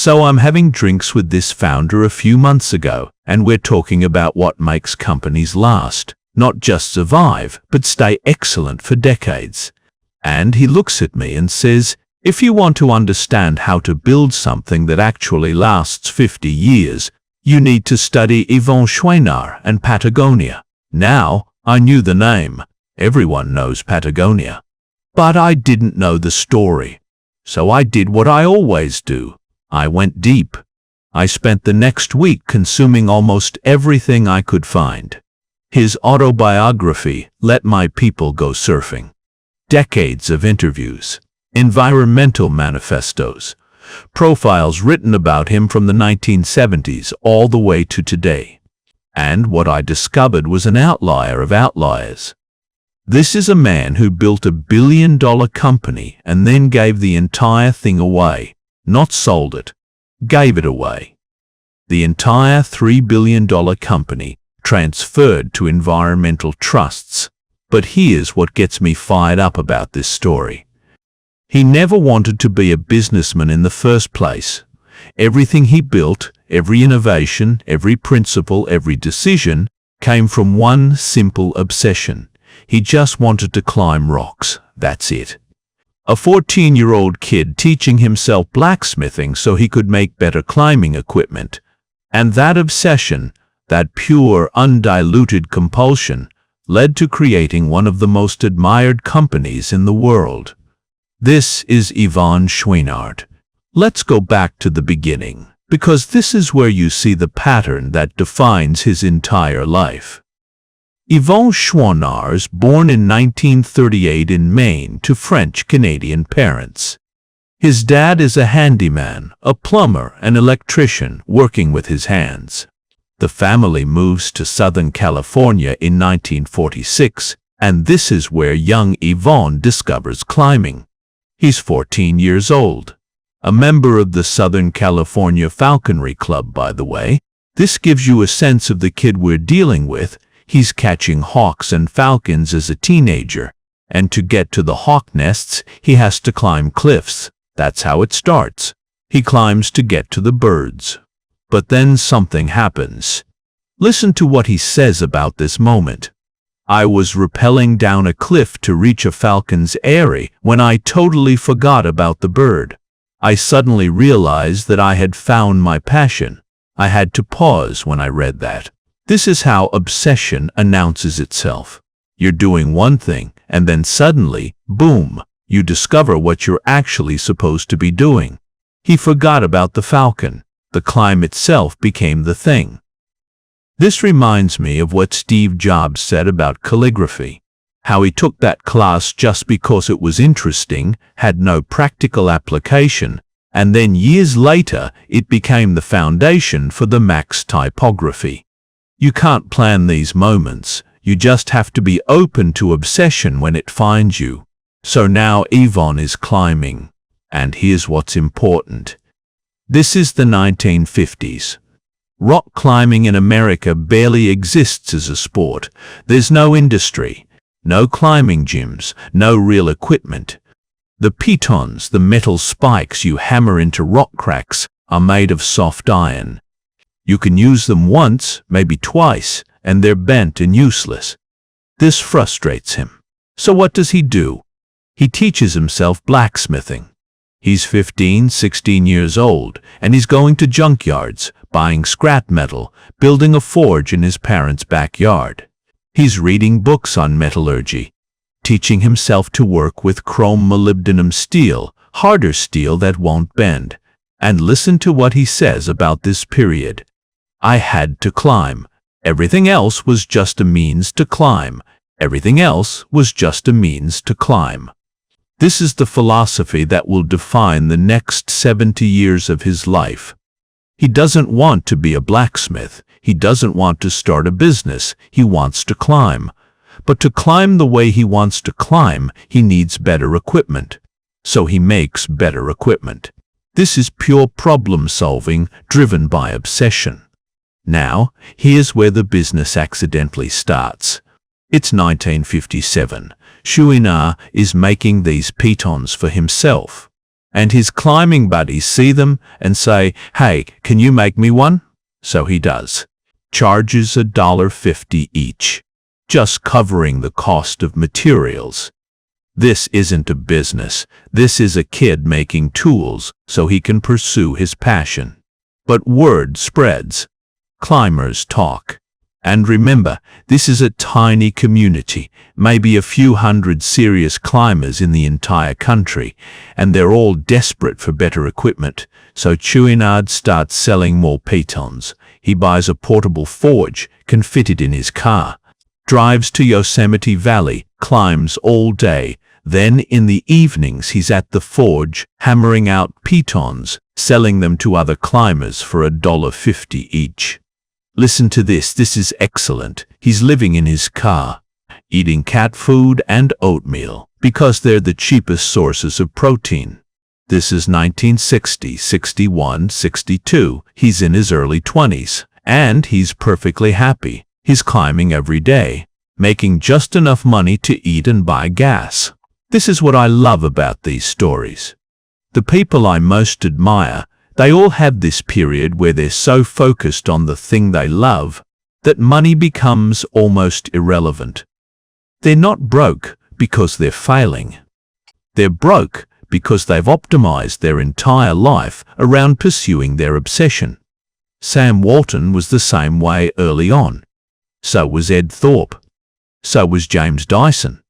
So I'm having drinks with this founder a few months ago, and we're talking about what makes companies last, not just survive, but stay excellent for decades. And he looks at me and says, if you want to understand how to build something that actually lasts 50 years, you need to study Yvon Chouinard and Patagonia. Now, I knew the name. Everyone knows Patagonia. But I didn't know the story. So I did what I always do. I went deep. I spent the next week consuming almost everything I could find. His autobiography, Let My People Go Surfing. Decades of interviews, environmental manifestos, profiles written about him from the 1970s all the way to today. And what I discovered was an outlier of outliers. This is a man who built $1 billion company and then gave the entire thing away. Not sold it, gave it away. The entire $3 billion company transferred to environmental trusts. But here's what gets me fired up about this story. He never wanted to be a businessman in the first place. Everything he built, every innovation, every principle, every decision, came from one simple obsession. He just wanted to climb rocks. That's it. A 14-year-old kid teaching himself blacksmithing so he could make better climbing equipment. And that obsession, that pure, undiluted compulsion, led to creating one of the most admired companies in the world. This is Yvon Chouinard. Let's go back to the beginning, because this is where you see the pattern that defines his entire life. Yvon Chouinard is born in 1938 in Maine to French-Canadian parents. His dad is a handyman, a plumber, an electrician working with his hands. The family moves to Southern California in 1946, and this is where young Yvon discovers climbing. He's 14 years old. A member of the Southern California Falconry Club, by the way. This gives you a sense of the kid we're dealing with. He's catching hawks and falcons as a teenager, and to get to the hawk nests, he has to climb cliffs. That's how it starts. He climbs to get to the birds. But then something happens. Listen to what he says about this moment. I was rappelling down a cliff to reach a falcon's eyrie when I totally forgot about the bird. I suddenly realized that I had found my passion. I had to pause when I read that. This is how obsession announces itself. You're doing one thing, and then suddenly, boom, you discover what you're actually supposed to be doing. He forgot about the falcon. The climb itself became the thing. This reminds me of what Steve Jobs said about calligraphy. How he took that class just because it was interesting, had no practical application, and then years later it became the foundation for the Mac's typography. You can't plan these moments, you just have to be open to obsession when it finds you. So now Yvon is climbing. And here's what's important. This is the 1950s. Rock climbing in America barely exists as a sport. There's no industry, no climbing gyms, no real equipment. The pitons, the metal spikes you hammer into rock cracks, are made of soft iron. You can use them once, maybe twice, and they're bent and useless. This frustrates him. So what does he do? He teaches himself blacksmithing. He's 15, 16 years old, and he's going to junkyards, buying scrap metal, building a forge in his parents' backyard. He's reading books on metallurgy, teaching himself to work with chrome molybdenum steel, harder steel that won't bend. And listen to what he says about this period. I had to climb. Everything else was just a means to climb. Everything else was just a means to climb. This is the philosophy that will define the next 70 years of his life. He doesn't want to be a blacksmith. He doesn't want to start a business. He wants to climb. But to climb the way he wants to climb, he needs better equipment. So he makes better equipment. This is pure problem solving driven by obsession. Now, here's where the business accidentally starts. It's 1957. Chouinard is making these pitons for himself. And his climbing buddies see them and say, "Hey, can you make me one?" So he does. Charges $1.50 each, just covering the cost of materials. This isn't a business. This is a kid making tools so he can pursue his passion. But word spreads. Climbers talk. And remember, this is a tiny community, maybe a few hundred serious climbers in the entire country, and they're all desperate for better equipment. So Chouinard starts selling more Pitons. He buys a portable forge, can fit it in his car, drives to Yosemite Valley, climbs all day. Then in the evenings he's at the forge, hammering out Pitons, selling them to other climbers for $1.50 each. Listen to this, this is excellent. He's living in his car, eating cat food and oatmeal, because they're the cheapest sources of protein. This is 1960, 61, 62. He's in his early 20s, and he's perfectly happy. He's climbing every day, making just enough money to eat and buy gas. This is what I love about these stories. The people I most admire, they all have this period where they're so focused on the thing they love that money becomes almost irrelevant. They're not broke because they're failing. They're broke because they've optimized their entire life around pursuing their obsession. Sam Walton was the same way early on. So was Ed Thorpe. So was James Dyson.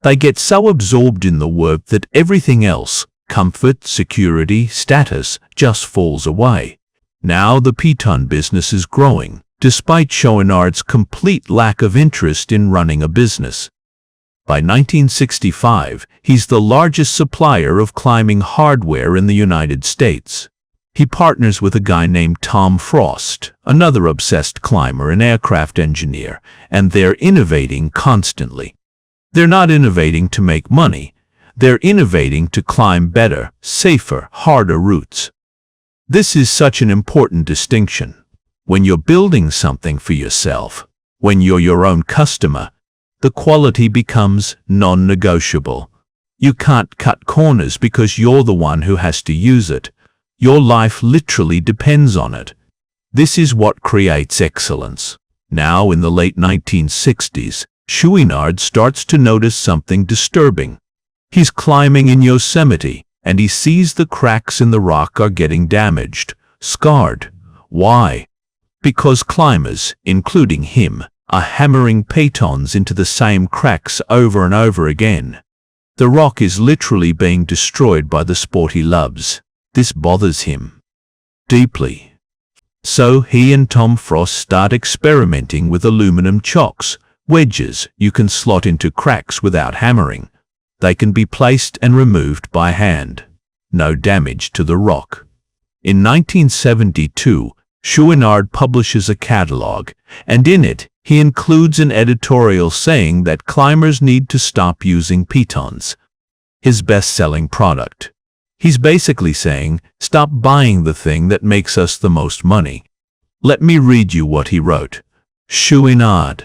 They get so absorbed in the work that everything else, comfort, security, status, just falls away. Now the Piton business is growing, despite Chouinard's complete lack of interest in running a business. By 1965, he's the largest supplier of climbing hardware in the United States. He partners with a guy named Tom Frost, another obsessed climber and aircraft engineer, and they're innovating constantly. They're not innovating to make money. They're innovating to climb better, safer, harder routes. This is such an important distinction. When you're building something for yourself, when you're your own customer, the quality becomes non-negotiable. You can't cut corners because you're the one who has to use it. Your life literally depends on it. This is what creates excellence. Now, in the late 1960s, Chouinard starts to notice something disturbing. He's climbing in Yosemite, and he sees the cracks in the rock are getting damaged, scarred. Why? Because climbers, including him, are hammering Pitons into the same cracks over and over again. The rock is literally being destroyed by the sport he loves. This bothers him deeply. So he and Tom Frost start experimenting with aluminum chocks, wedges you can slot into cracks without hammering. They can be placed and removed by hand. No damage to the rock. In 1972, Chouinard publishes a catalog, and in it, he includes an editorial saying that climbers need to stop using Pitons, his best-selling product. He's basically saying, stop buying the thing that makes us the most money. Let me read you what he wrote. Chouinard.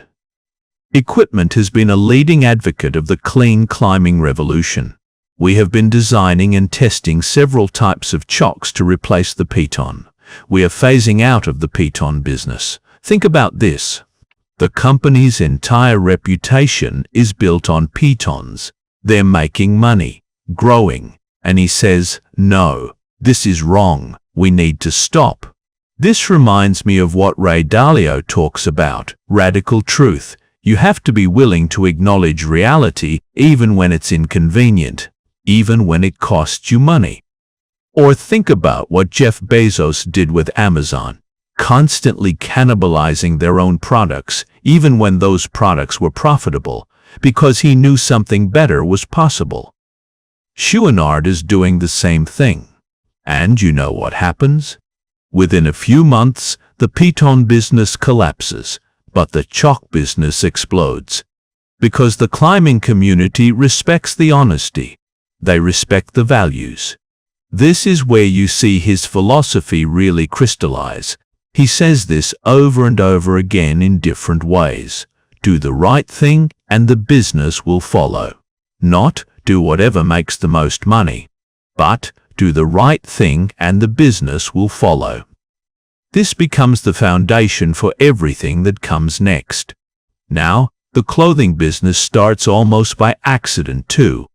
Equipment has been a leading advocate of the clean climbing revolution. We have been designing and testing several types of chocks to replace the Piton. We are phasing out of the Piton business. Think about this. The company's entire reputation is built on Pitons. They're making money, growing. And he says, no, this is wrong. We need to stop. This reminds me of what Ray Dalio talks about, radical truth. You have to be willing to acknowledge reality even when it's inconvenient, even when it costs you money. Or think about what Jeff Bezos did with Amazon, constantly cannibalizing their own products even when those products were profitable, because he knew something better was possible. Chouinard is doing the same thing. And you know what happens? Within a few months, the Piton business collapses. But the chalk business explodes. Because the climbing community respects the honesty. They respect the values. This is where you see his philosophy really crystallize. He says this over and over again in different ways. Do the right thing and the business will follow. Not do whatever makes the most money, but do the right thing, and the business will follow. This becomes the foundation for everything that comes next. Now, the clothing business starts almost by accident too.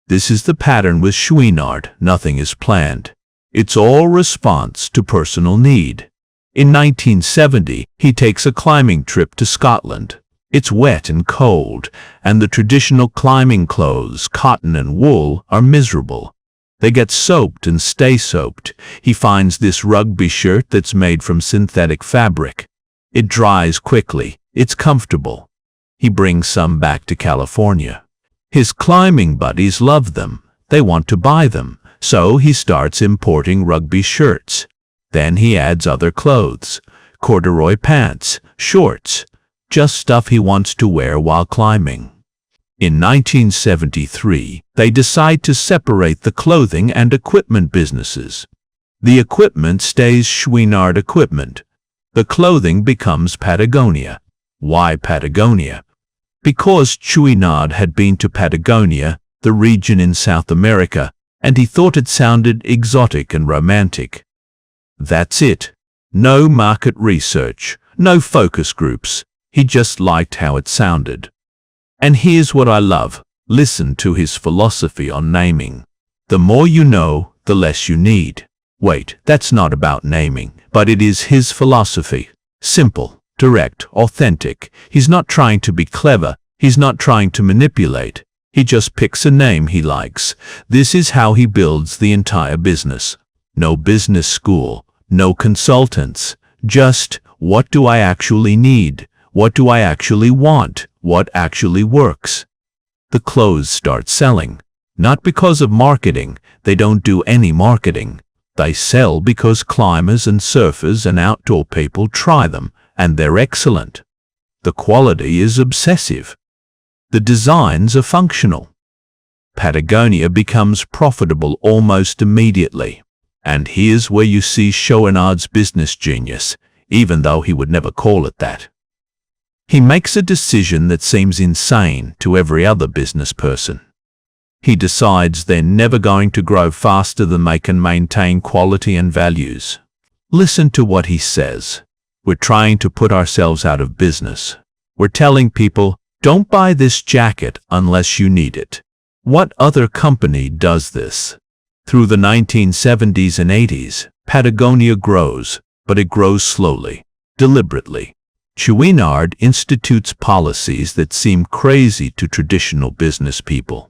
This is the pattern with Chouinard. Nothing is planned. It's all response to personal need. In 1970, he takes a climbing trip to Scotland. It's wet and cold, and the traditional climbing clothes, cotton and wool, are miserable. They get soaked and stay soaked. He finds this rugby shirt that's made from synthetic fabric. It dries quickly. It's comfortable. He brings some back to California. His climbing buddies love them. They want to buy them, so he starts importing rugby shirts. Then he adds other clothes, corduroy pants, shorts, just stuff he wants to wear while climbing. In 1973, they decide to separate the clothing and equipment businesses. The equipment stays Chouinard Equipment. The clothing becomes Patagonia. Why Patagonia? Because Chouinard had been to Patagonia, the region in South America, and he thought it sounded exotic and romantic. That's it. No market research, no focus groups. He just liked how it sounded. And here's what I love. Listen to his philosophy on naming. The more you know, the less you need. Wait, that's not about naming, but it is his philosophy. Simple, direct, authentic. He's not trying to be clever. He's not trying to manipulate. He just picks a name he likes. This is how he builds the entire business. No business school, no consultants. Just, what do I actually need? What do I actually want? What actually works? The clothes start selling. Not because of marketing. They don't do any marketing. They sell because climbers and surfers and outdoor people try them, and they're excellent. The quality is obsessive. The designs are functional. Patagonia becomes profitable almost immediately. And here's where you see Chouinard's business genius, even though he would never call it that. He makes a decision that seems insane to every other business person. He decides they're never going to grow faster than they can maintain quality and values. Listen to what he says. We're trying to put ourselves out of business. We're telling people, don't buy this jacket unless you need it. What other company does this? Through the 1970s and 80s, Patagonia grows, but it grows slowly, deliberately. Chouinard institutes policies that seem crazy to traditional business people.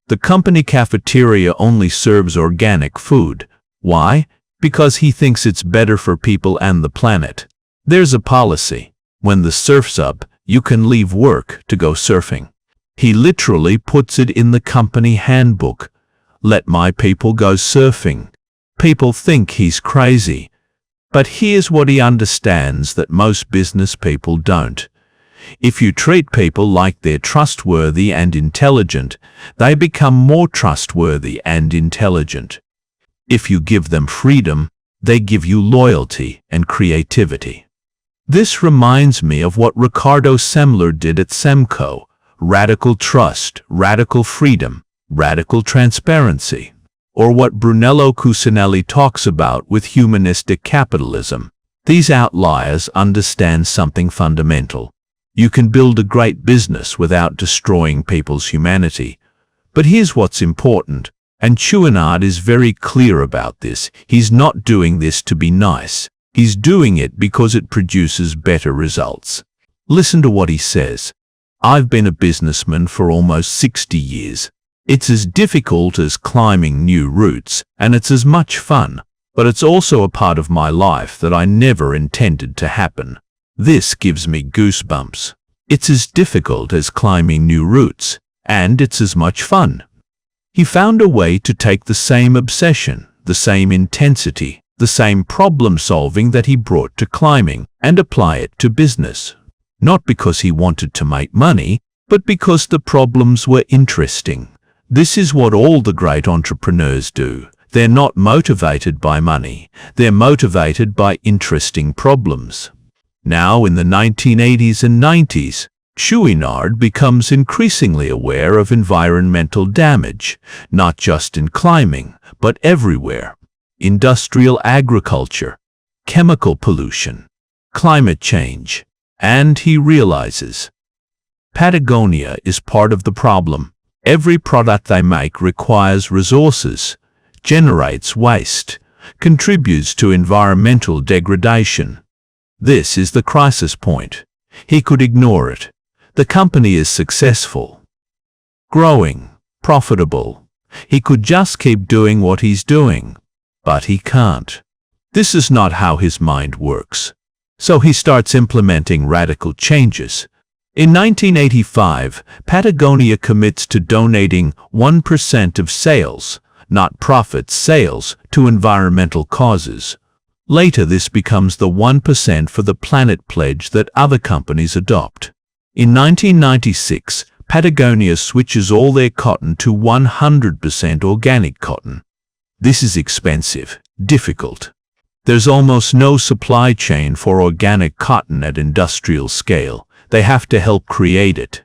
The company cafeteria only serves organic food. Why? Because he thinks it's better for people and the planet. There's a policy. When the surf's up, you can leave work to go surfing. He literally puts it in the company handbook. Let my people go surfing. People think he's crazy. But here's what he understands that most business people don't. If you treat people like they're trustworthy and intelligent, they become more trustworthy and intelligent. If you give them freedom, they give you loyalty and creativity. This reminds me of what Ricardo Semler did at Semco. Radical trust, radical freedom, radical transparency. Or what Brunello Cucinelli talks about with humanistic capitalism. These outliers understand something fundamental. You can build a great business without destroying people's humanity. But here's what's important, and Chouinard is very clear about this. He's not doing this to be nice. He's doing it because it produces better results. Listen to what he says. I've been a businessman for almost 60 years. It's as difficult as climbing new routes, and it's as much fun, but it's also a part of my life that I never intended to happen. This gives me goosebumps. It's as difficult as climbing new routes, and it's as much fun. He found a way to take the same obsession, the same intensity, the same problem-solving that he brought to climbing, and apply it to business. Not because he wanted to make money, but because the problems were interesting. This is what all the great entrepreneurs do. They're not motivated by money. They're motivated by interesting problems. Now, in the 1980s and 90s, Chouinard becomes increasingly aware of environmental damage, not just in climbing, but everywhere. Industrial agriculture, chemical pollution, climate change, and he realizes Patagonia is part of the problem. Every product they make requires resources, generates waste, contributes to environmental degradation. This is the crisis point. He could ignore it. The company is successful, growing, profitable. He could just keep doing what he's doing, but he can't. This is not how his mind works. So he starts implementing radical changes. In 1985, Patagonia commits to donating 1% of sales, not profits, sales, to environmental causes. Later, this becomes the 1% for the planet pledge that other companies adopt. In 1996, Patagonia switches all their cotton to 100% organic cotton. This is expensive, difficult. There's almost no supply chain for organic cotton at industrial scale. They have to help create it.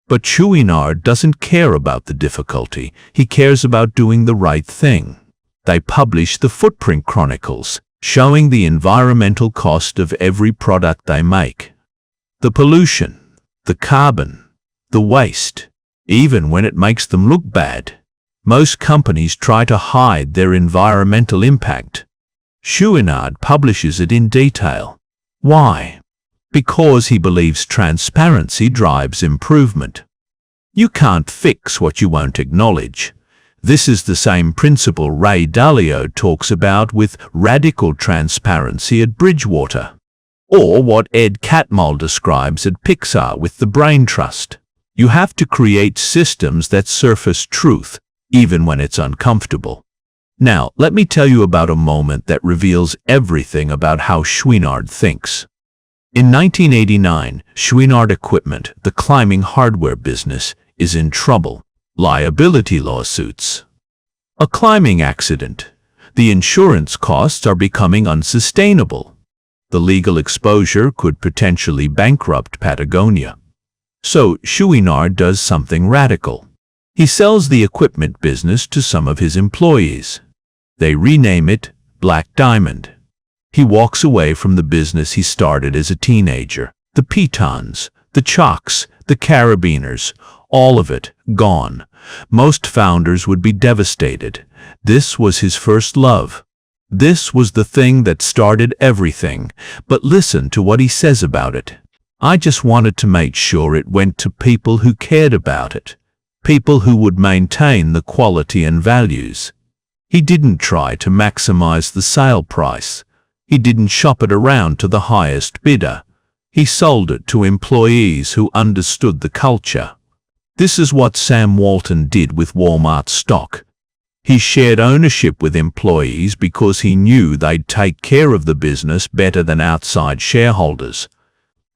But Chouinard doesn't care about the difficulty. He cares about doing the right thing. They publish the Footprint Chronicles, showing the environmental cost of every product they make. The pollution, the carbon, the waste, even when it makes them look bad. Most companies try to hide their environmental impact. Chouinard publishes it in detail. Why? Because he believes transparency drives improvement. You can't fix what you won't acknowledge. This is the same principle Ray Dalio talks about with radical transparency at Bridgewater, or what Ed Catmull describes at Pixar with the Brain Trust. You have to create systems that surface truth, even when it's uncomfortable. Now, let me tell you about a moment that reveals everything about how Chouinard thinks. In 1989, Chouinard Equipment, the climbing hardware business, is in trouble. Liability lawsuits. A climbing accident. The insurance costs are becoming unsustainable. The legal exposure could potentially bankrupt Patagonia. So Chouinard does something radical. He sells the equipment business to some of his employees. They rename it Black Diamond. He walks away from the business he started as a teenager. The Pitons, the Chalks, the Carabiners, all of it gone. Most founders would be devastated. This was his first love. This was the thing that started everything. But listen to what he says about it. I just wanted to make sure it went to people who cared about it. People who would maintain the quality and values. He didn't try to maximize the sale price. He didn't shop it around to the highest bidder. He sold it to employees who understood the culture. This is what Sam Walton did with Walmart stock. He shared ownership with employees because he knew they'd take care of the business better than outside shareholders.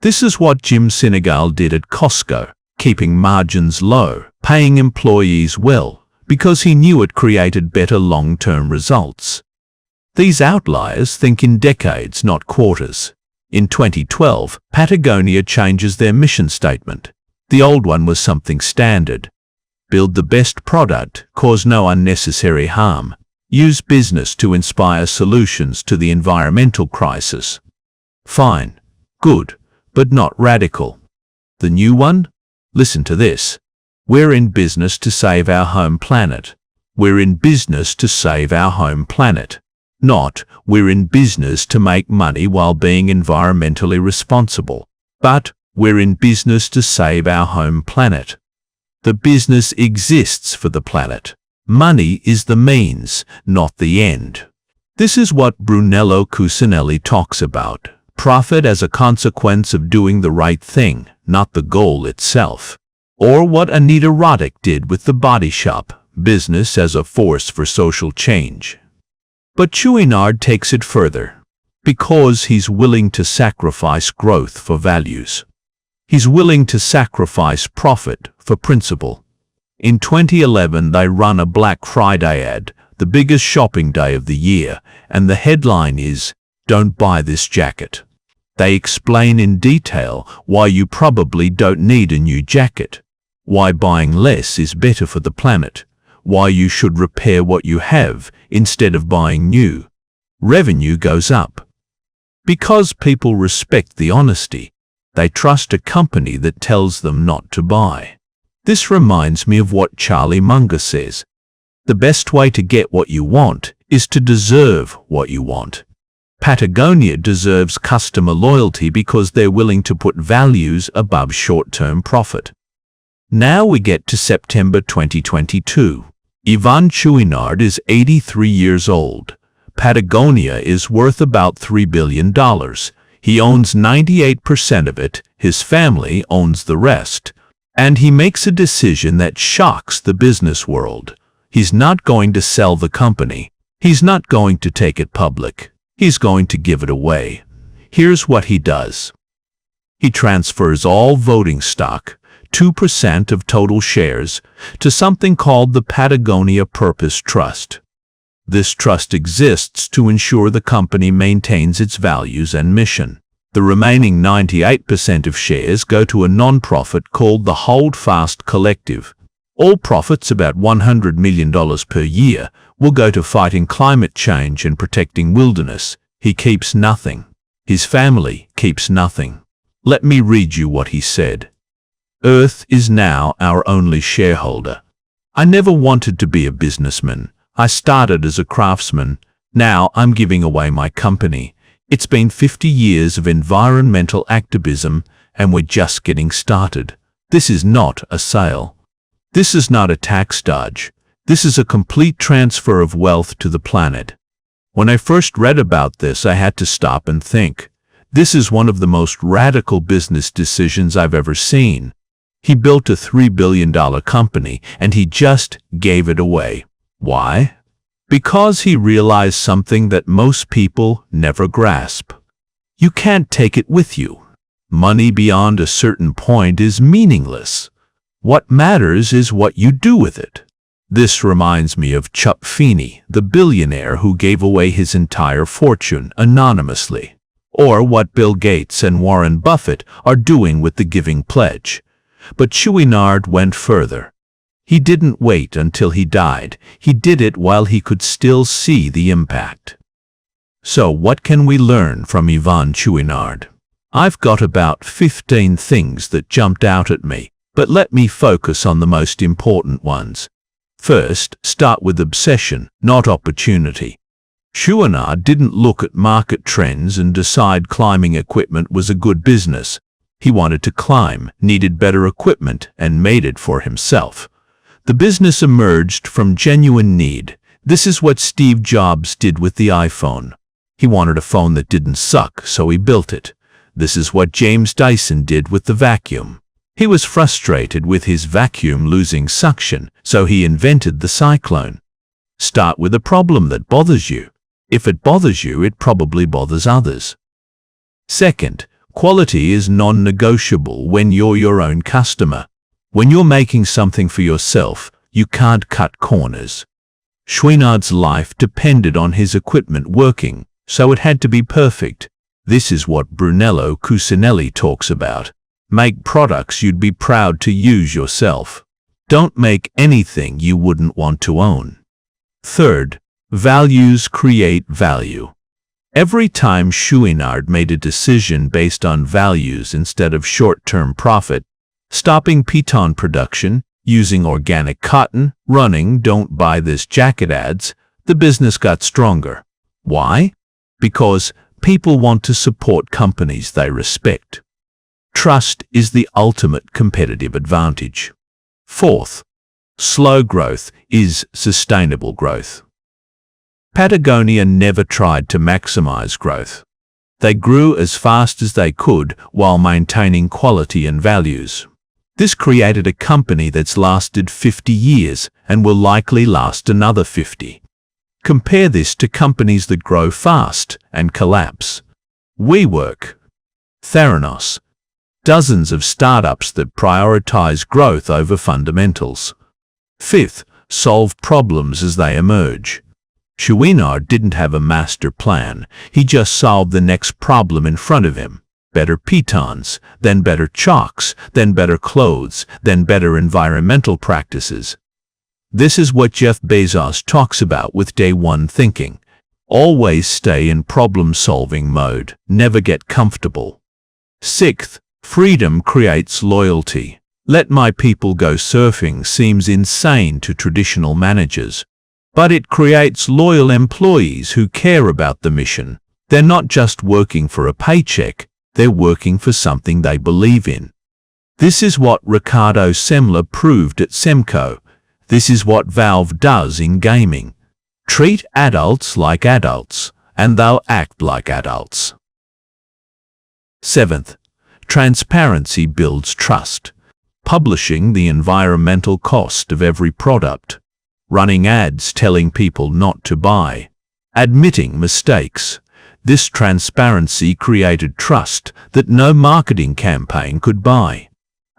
This is what Jim Sinegal did at Costco, keeping margins low, paying employees well, because he knew it created better long-term results. These outliers think in decades, not quarters. In 2012, Patagonia changes their mission statement. The old one was something standard. Build the best product, cause no unnecessary harm. Use business to inspire solutions to the environmental crisis. Fine, good, but not radical. The new one? Listen to this. We're in business to save our home planet. We're in business to save our home planet. Not, we're in business to make money while being environmentally responsible. But, we're in business to save our home planet. The business exists for the planet. Money is the means, not the end. This is what Brunello Cucinelli talks about. Profit as a consequence of doing the right thing, not the goal itself. Or what Anita Roddick did with The Body Shop, business as a force for social change. But Chouinard takes it further, because he's willing to sacrifice growth for values. He's willing to sacrifice profit for principle. In 2011, they run a Black Friday ad, the biggest shopping day of the year, and the headline is, "Don't buy this jacket." They explain in detail why you probably don't need a new jacket, why buying less is better for the planet, why you should repair what you have instead of buying new. Revenue goes up. Because people respect the honesty, they trust a company that tells them not to buy. This reminds me of what Charlie Munger says. The best way to get what you want is to deserve what you want. Patagonia deserves customer loyalty because they're willing to put values above short-term profit. Now we get to September 2022. Yvon Chouinard is 83 years old. Patagonia is worth about $3 billion. He owns 98% of it, his family owns the rest. And he makes a decision that shocks the business world. He's not going to sell the company. He's not going to take it public. He's going to give it away. Here's what he does. He transfers all voting stock, 2% of total shares, to something called the Patagonia Purpose Trust. This trust exists to ensure the company maintains its values and mission. The remaining 98% of shares go to a non-profit called the Hold Fast Collective. All profits, about $100 million per year, will go to fighting climate change and protecting wilderness. He keeps nothing. His family keeps nothing. Let me read you what he said. Earth is now our only shareholder. I never wanted to be a businessman. I started as a craftsman. Now I'm giving away my company. It's been 50 years of environmental activism, and we're just getting started. This is not a sale. This is not a tax dodge. This is a complete transfer of wealth to the planet. When I first read about this, I had to stop and think. This is one of the most radical business decisions I've ever seen. He built a $3 billion company, and he just gave it away. Why? Because he realized something that most people never grasp. You can't take it with you. Money beyond a certain point is meaningless. What matters is what you do with it. This reminds me of Chuck Feeney, the billionaire who gave away his entire fortune anonymously, or what Bill Gates and Warren Buffett are doing with the Giving Pledge. But Chouinard went further. He didn't wait until he died. He did it while he could still see the impact. So what can we learn from Yvon Chouinard? I've got about 15 things that jumped out at me, but let me focus on the most important ones. First, start with obsession, not opportunity. Chouinard didn't look at market trends and decide climbing equipment was a good business. He wanted to climb, needed better equipment, and made it for himself. The business emerged from genuine need. This is what Steve Jobs did with the iPhone. He wanted a phone that didn't suck, so he built it. This is what James Dyson did with the vacuum. He was frustrated with his vacuum losing suction, so he invented the cyclone. Start with a problem that bothers you. If it bothers you, it probably bothers others. Second, quality is non-negotiable when you're your own customer. When you're making something for yourself, you can't cut corners. Chouinard's life depended on his equipment working, so it had to be perfect. This is what Brunello Cucinelli talks about. Make products you'd be proud to use yourself. Don't make anything you wouldn't want to own. Third, values create value. Every time Chouinard made a decision based on values instead of short-term profit, stopping Piton production, using organic cotton, running "Don't buy this jacket" ads, the business got stronger. Why? Because people want to support companies they respect. Trust is the ultimate competitive advantage. Fourth, slow growth is sustainable growth. Patagonia never tried to maximize growth. They grew as fast as they could while maintaining quality and values. This created a company that's lasted 50 years and will likely last another 50. Compare this to companies that grow fast and collapse. WeWork, Theranos, dozens of startups that prioritize growth over fundamentals. Fifth, solve problems as they emerge. Chouinard didn't have a master plan. He just solved the next problem in front of him. better pitons, then better chalks, then better clothes, then better environmental practices. This is what Jeff Bezos talks about with day one thinking. Always stay in problem-solving mode, never get comfortable. Sixth, freedom creates loyalty. Let my people go surfing seems insane to traditional managers. But it creates loyal employees who care about the mission. They're not just working for a paycheck, they're working for something they believe in. This is what Ricardo Semler proved at Semco. This is what Valve does in gaming. Treat adults like adults, and they'll act like adults. Seventh, transparency builds trust. Publishing the environmental cost of every product. Running ads telling people not to buy. Admitting mistakes. This transparency created trust that no marketing campaign could buy.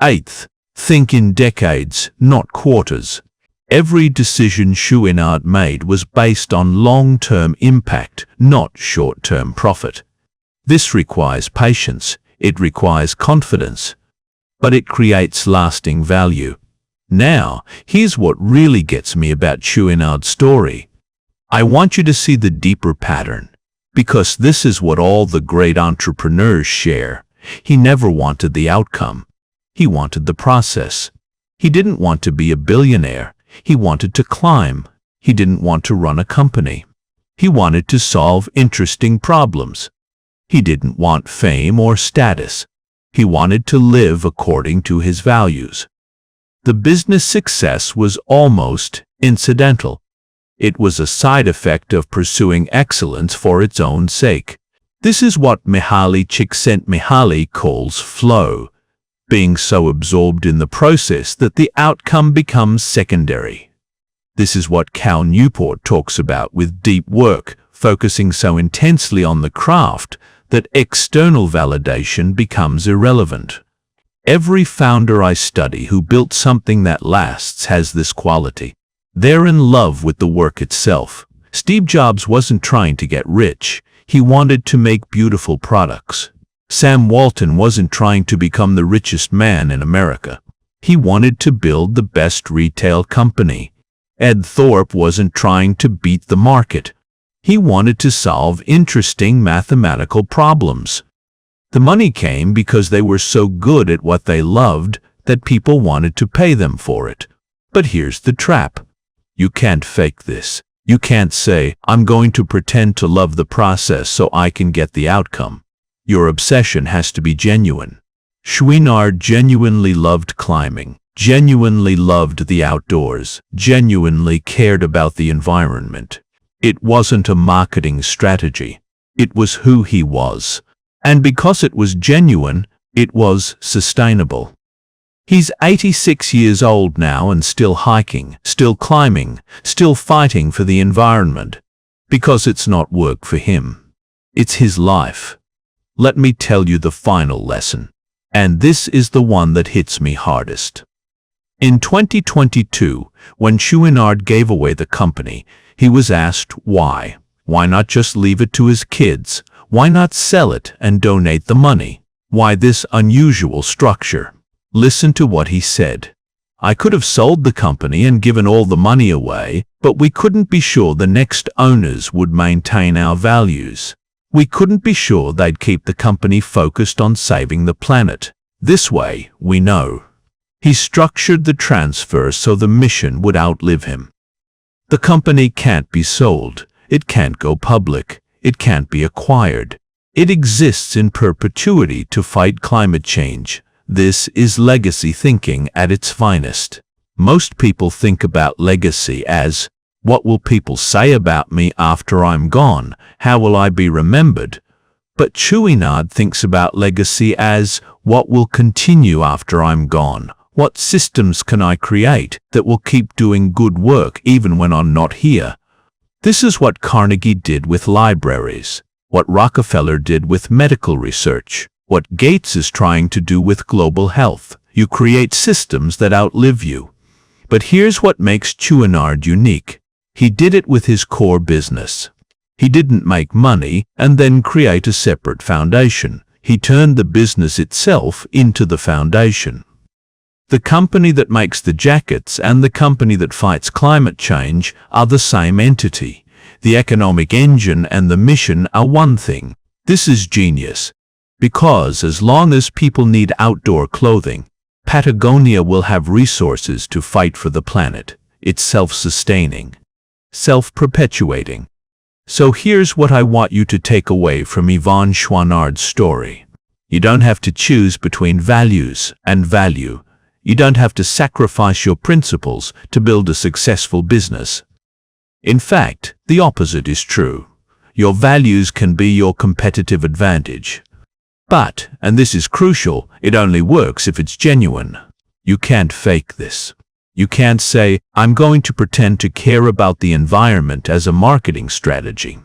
Eighth, think in decades, not quarters. Every decision Chouinard made was based on long-term impact, not short-term profit. This requires patience, it requires confidence, but it creates lasting value. Now, here's what really gets me about Chouinard's story. I want you to see the deeper pattern, because this is what all the great entrepreneurs share. He never wanted the outcome. He wanted the process. He didn't want to be a billionaire. He wanted to climb. He didn't want to run a company. He wanted to solve interesting problems. He didn't want fame or status. He wanted to live according to his values. The business success was almost incidental. It was a side effect of pursuing excellence for its own sake. This is what Mihaly Csikszentmihalyi calls flow. Being so absorbed in the process that the outcome becomes secondary. This is what Cal Newport talks about with deep work, focusing so intensely on the craft that external validation becomes irrelevant. Every founder I study who built something that lasts has this quality. They're in love with the work itself. Steve Jobs wasn't trying to get rich. He wanted to make beautiful products. Sam Walton wasn't trying to become the richest man in America. He wanted to build the best retail company. Ed Thorpe wasn't trying to beat the market. He wanted to solve interesting mathematical problems. The money came because they were so good at what they loved that people wanted to pay them for it. But here's the trap. You can't fake this. You can't say, I'm going to pretend to love the process so I can get the outcome. Your obsession has to be genuine. Chouinard genuinely loved climbing, genuinely loved the outdoors, genuinely cared about the environment. It wasn't a marketing strategy. It was who he was. And because it was genuine, it was sustainable. He's 86 years old now and still hiking, still climbing, still fighting for the environment. Because it's not work for him. It's his life. Let me tell you the final lesson. And this is the one that hits me hardest. In 2022, when Chouinard gave away the company, he was asked why. Why not just leave it to his kids? Why not sell it and donate the money? Why this unusual structure? Listen to what he said. I could have sold the company and given all the money away, but we couldn't be sure the next owners would maintain our values. We couldn't be sure they'd keep the company focused on saving the planet. This way, we know. He structured the transfer so the mission would outlive him. The company can't be sold. It can't go public. It can't be acquired. It exists in perpetuity to fight climate change. This is legacy thinking at its finest. Most people think about legacy as, what will people say about me after I'm gone? How will I be remembered? But Chouinard thinks about legacy as, what will continue after I'm gone? What systems can I create that will keep doing good work even when I'm not here? This is what Carnegie did with libraries, what Rockefeller did with medical research, what Gates is trying to do with global health. You create systems that outlive you. But here's what makes Chouinard unique. He did it with his core business. He didn't make money and then create a separate foundation. he turned the business itself into the foundation. The company that makes the jackets and the company that fights climate change are the same entity. The economic engine and the mission are one thing. This is genius, because as long as people need outdoor clothing, Patagonia will have resources to fight for the planet. It's self-sustaining, self-perpetuating. So here's what I want you to take away from Yvon Chouinard's story. You don't have to choose between values and value. You don't have to sacrifice your principles to build a successful business. In fact, the opposite is true. Your values can be your competitive advantage. But, and this is crucial, it only works if it's genuine. You can't fake this. You can't say, I'm going to pretend to care about the environment as a marketing strategy.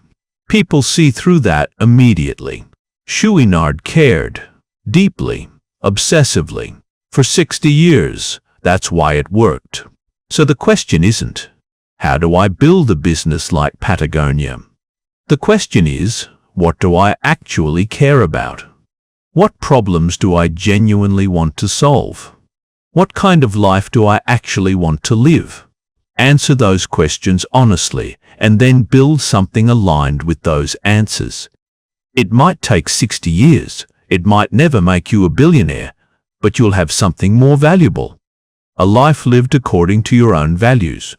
People see through that immediately. Chouinard cared. Deeply. Obsessively. For 60 years. That's why it worked. So the question isn't, how do I build a business like Patagonia? The question is, what do I actually care about? What problems do I genuinely want to solve? What kind of life do I actually want to live? Answer those questions honestly, and then build something aligned with those answers. It might take 60 years. It might never make you a billionaire, but you'll have something more valuable. A life lived according to your own values.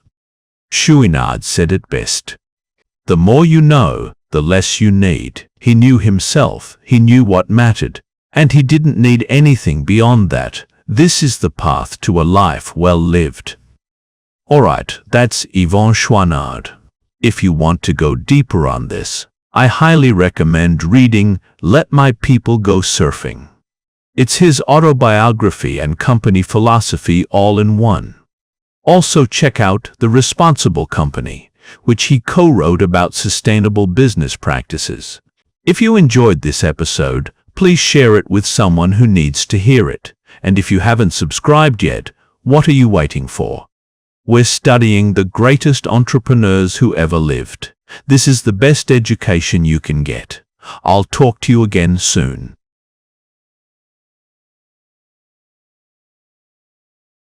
Chouinard said it best. The more you know, the less you need. He knew himself, he knew what mattered, and he didn't need anything beyond that. This is the path to a life well lived. Alright, that's Yvon Chouinard. If you want to go deeper on this, I highly recommend reading Let My People Go Surfing. It's his autobiography and company philosophy all in one. Also check out The Responsible Company, which he co-wrote about sustainable business practices. If you enjoyed this episode, please share it with someone who needs to hear it. And if you haven't subscribed yet, what are you waiting for? We're studying the greatest entrepreneurs who ever lived. This is the best education you can get. I'll talk to you again soon.